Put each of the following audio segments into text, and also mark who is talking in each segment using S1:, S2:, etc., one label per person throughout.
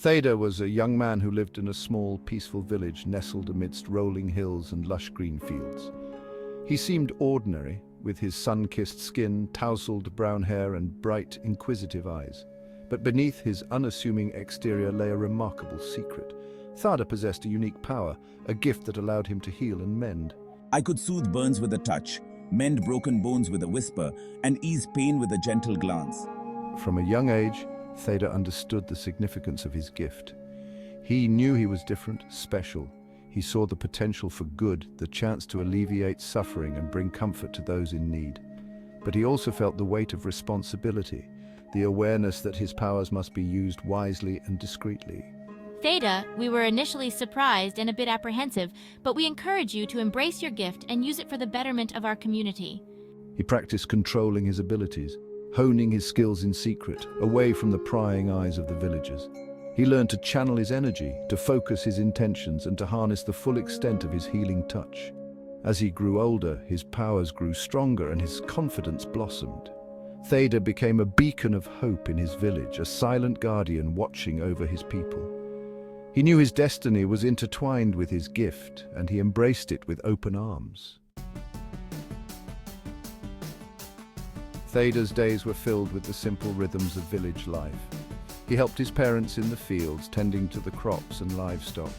S1: Thada was a young man who lived in a small, peaceful village nestled amidst rolling hills and lush green fields. He seemed ordinary, with his sun-kissed skin, tousled brown hair and bright, inquisitive eyes. But beneath his unassuming exterior lay a remarkable secret. Thada possessed a unique power, a gift that allowed him to heal and mend.
S2: I could soothe burns with a touch, mend broken bones with a whisper, and ease pain with a gentle glance.
S1: From a young age, Thada understood the significance of his gift. He knew he was different, special. He saw the potential for good, the chance to alleviate suffering and bring comfort to those in need. But he also felt the weight of responsibility, the awareness that his powers must be used wisely and discreetly.
S3: Thada, we were initially surprised and a bit apprehensive, but we encourage you to embrace your gift and use it for the betterment of our community.
S1: He practiced controlling his abilities, honing his skills in secret, away from the prying eyes of the villagers. He learned to channel his energy, to focus his intentions, and to harness the full extent of his healing touch. As he grew older, his powers grew stronger and his confidence blossomed. Thada became a beacon of hope in his village, a silent guardian watching over his people. He knew his destiny was intertwined with his gift, and he embraced it with open arms. Thada's days were filled with the simple rhythms of village life. He helped his parents in the fields, tending to the crops and livestock.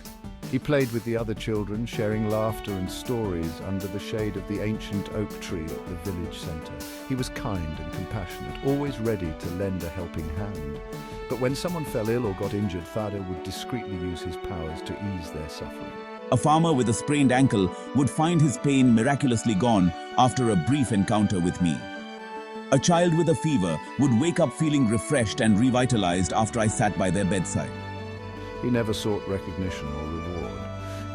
S1: He played with the other children, sharing laughter and stories under the shade of the ancient oak tree at the village center. He was kind and compassionate, always ready to lend a helping hand. But when someone fell ill or got injured, Thada would discreetly use his powers to ease their suffering.
S2: A farmer with a sprained ankle would find his pain miraculously gone after a brief encounter with me. A child with a fever would wake up feeling refreshed and revitalized after I sat by their bedside.
S1: He never sought recognition or reward,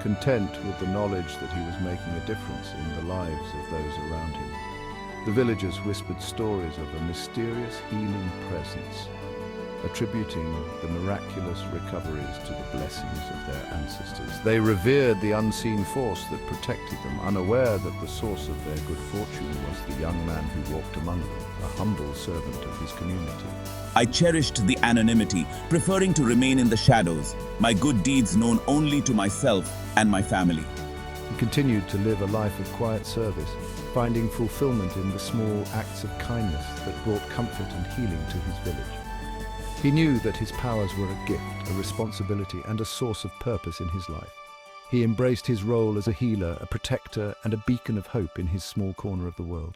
S1: content with the knowledge that he was making a difference in the lives of those around him. The villagers whispered stories of a mysterious healing presence, attributing the miraculous recoveries to the blessings of their ancestors. They revered the unseen force that protected them, unaware that the source of their good fortune was the young man who walked among them, a humble servant of his community.
S2: I cherished the anonymity, preferring to remain in the shadows, my good deeds known only to myself and my family.
S1: He continued to live a life of quiet service, finding fulfillment in the small acts of kindness that brought comfort and healing to his village. He knew that his powers were a gift, a responsibility, and a source of purpose in his life. He embraced his role as a healer, a protector, and a beacon of hope in his small corner of the world.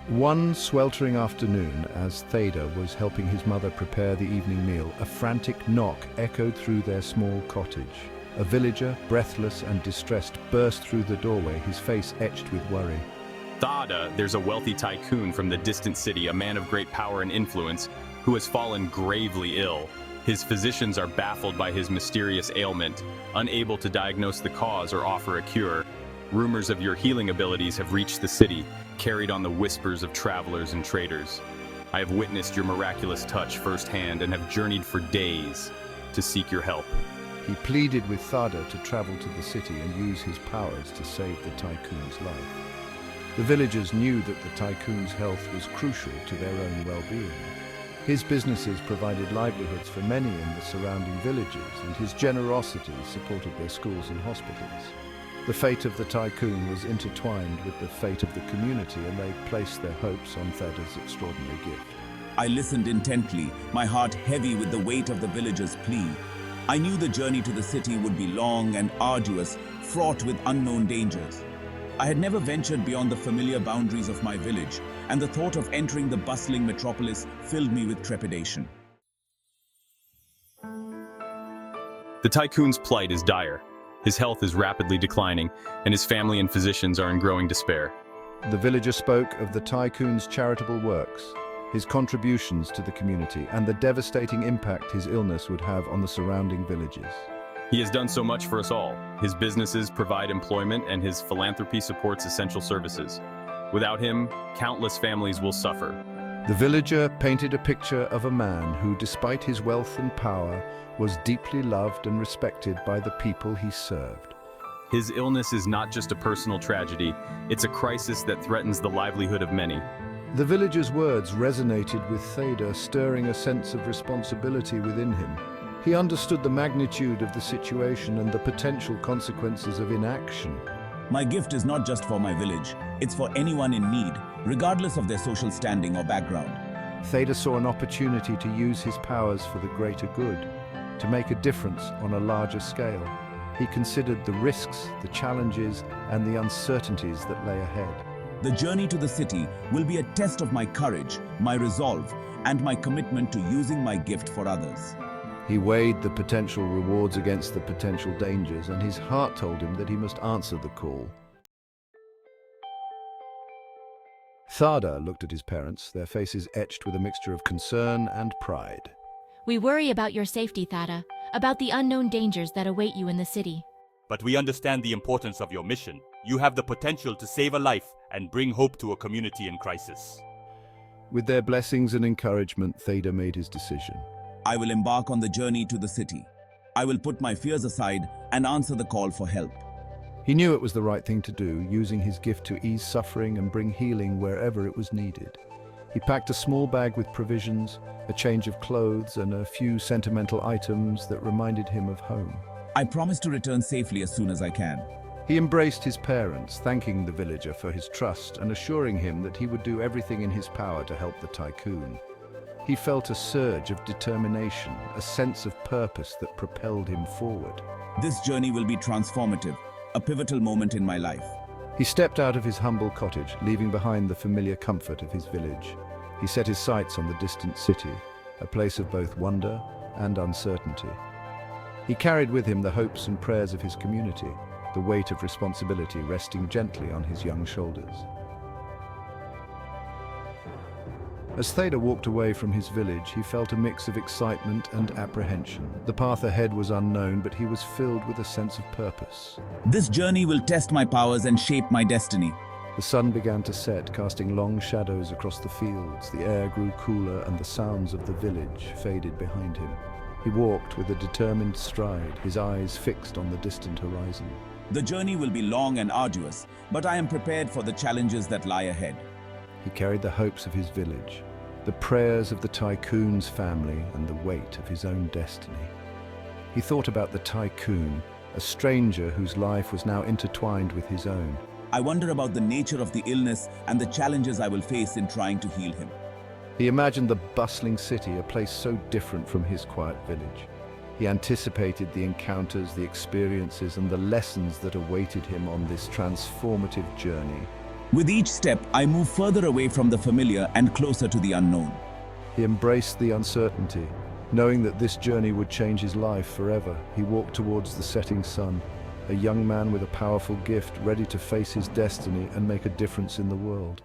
S1: One sweltering afternoon, as Thada was helping his mother prepare the evening meal, a frantic knock echoed through their small cottage. A villager, breathless and distressed, burst through the doorway, his face etched with worry.
S4: Thada, there's a wealthy tycoon from the distant city, a man of great power and influence, who has fallen gravely ill. His physicians are baffled by his mysterious ailment, unable to diagnose the cause or offer a cure. Rumors of your healing abilities have reached the city, carried on the whispers of travelers and traders. I have witnessed your miraculous touch firsthand and have journeyed for days to seek your help.
S1: He pleaded with Thada to travel to the city and use his powers to save the tycoon's life. The villagers knew that the tycoon's health was crucial to their own well-being. His businesses provided livelihoods for many in the surrounding villages, and his generosity supported their schools and hospitals. The fate of the tycoon was intertwined with the fate of the community, and they placed their hopes on Thada's extraordinary gift.
S2: I listened intently, my heart heavy with the weight of the villagers' plea. I knew the journey to the city would be long and arduous, fraught with unknown dangers. I had never ventured beyond the familiar boundaries of my village, and the thought of entering the bustling metropolis filled me with trepidation.
S4: The tycoon's plight is dire. His health is rapidly declining, and his family and physicians are in growing despair.
S1: The villager spoke of the tycoon's charitable works, his contributions to the community, and the devastating impact his illness would have on the surrounding villages.
S4: He has done so much for us all. His businesses provide employment, and his philanthropy supports essential services. Without him, countless families will suffer.
S1: The villager painted a picture of a man who, despite his wealth and power, was deeply loved and respected by the people he served.
S4: His illness is not just a personal tragedy, it's a crisis that threatens the livelihood of many.
S1: The villager's words resonated with Thada, stirring a sense of responsibility within him. He understood the magnitude of the situation and the potential consequences of inaction.
S2: My gift is not just for my village, it's for anyone in need, regardless of their social standing or background.
S1: Thada saw an opportunity to use his powers for the greater good, to make a difference on a larger scale. He considered the risks, the challenges, and the uncertainties that lay ahead.
S2: The journey to the city will be a test of my courage, my resolve, and my commitment to using my gift for others.
S1: He weighed the potential rewards against the potential dangers, and his heart told him that he must answer the call. Thada looked at his parents, their faces etched with a mixture of concern and pride.
S3: We worry about your safety, Thada, about the unknown dangers that await you in the city.
S5: But we understand the importance of your mission. You have the potential to save a life and bring hope to a community in crisis.
S1: With their blessings and encouragement, Thada made his decision.
S2: I will embark on the journey to the city. I will put my fears aside and answer the call for help.
S1: He knew it was the right thing to do, using his gift to ease suffering and bring healing wherever it was needed. He packed a small bag with provisions, a change of clothes, and a few sentimental items that reminded him of home.
S2: I promise to return safely as soon as I can.
S1: He embraced his parents, thanking the villager for his trust and assuring him that he would do everything in his power to help the tycoon. He felt a surge of determination, a sense of purpose that propelled him forward.
S2: This journey will be transformative, a pivotal moment in my life.
S1: He stepped out of his humble cottage, leaving behind the familiar comfort of his village. He set his sights on the distant city, a place of both wonder and uncertainty. He carried with him the hopes and prayers of his community, the weight of responsibility resting gently on his young shoulders. As Thada walked away from his village, he felt a mix of excitement and apprehension. The path ahead was unknown, but he was filled with a sense of purpose.
S2: This journey will test my powers and shape my destiny.
S1: The sun began to set, casting long shadows across the fields. The air grew cooler and the sounds of the village faded behind him. He walked with a determined stride, his eyes fixed on the distant horizon.
S2: The journey will be long and arduous, but I am prepared for the challenges that lie ahead.
S1: He carried the hopes of his village, the prayers of the tycoon's family, and the weight of his own destiny. He thought about the tycoon, a stranger whose life was now intertwined with his own.
S2: I wonder about the nature of the illness and the challenges I will face in trying to heal him.
S1: He imagined the bustling city, a place so different from his quiet village. He anticipated the encounters, the experiences, and the lessons that awaited him on this transformative journey.
S2: With each step, I move further away from the familiar and closer to the unknown.
S1: He embraced the uncertainty, knowing that this journey would change his life forever. He walked towards the setting sun, a young man with a powerful gift, ready to face his destiny and make a difference in the world.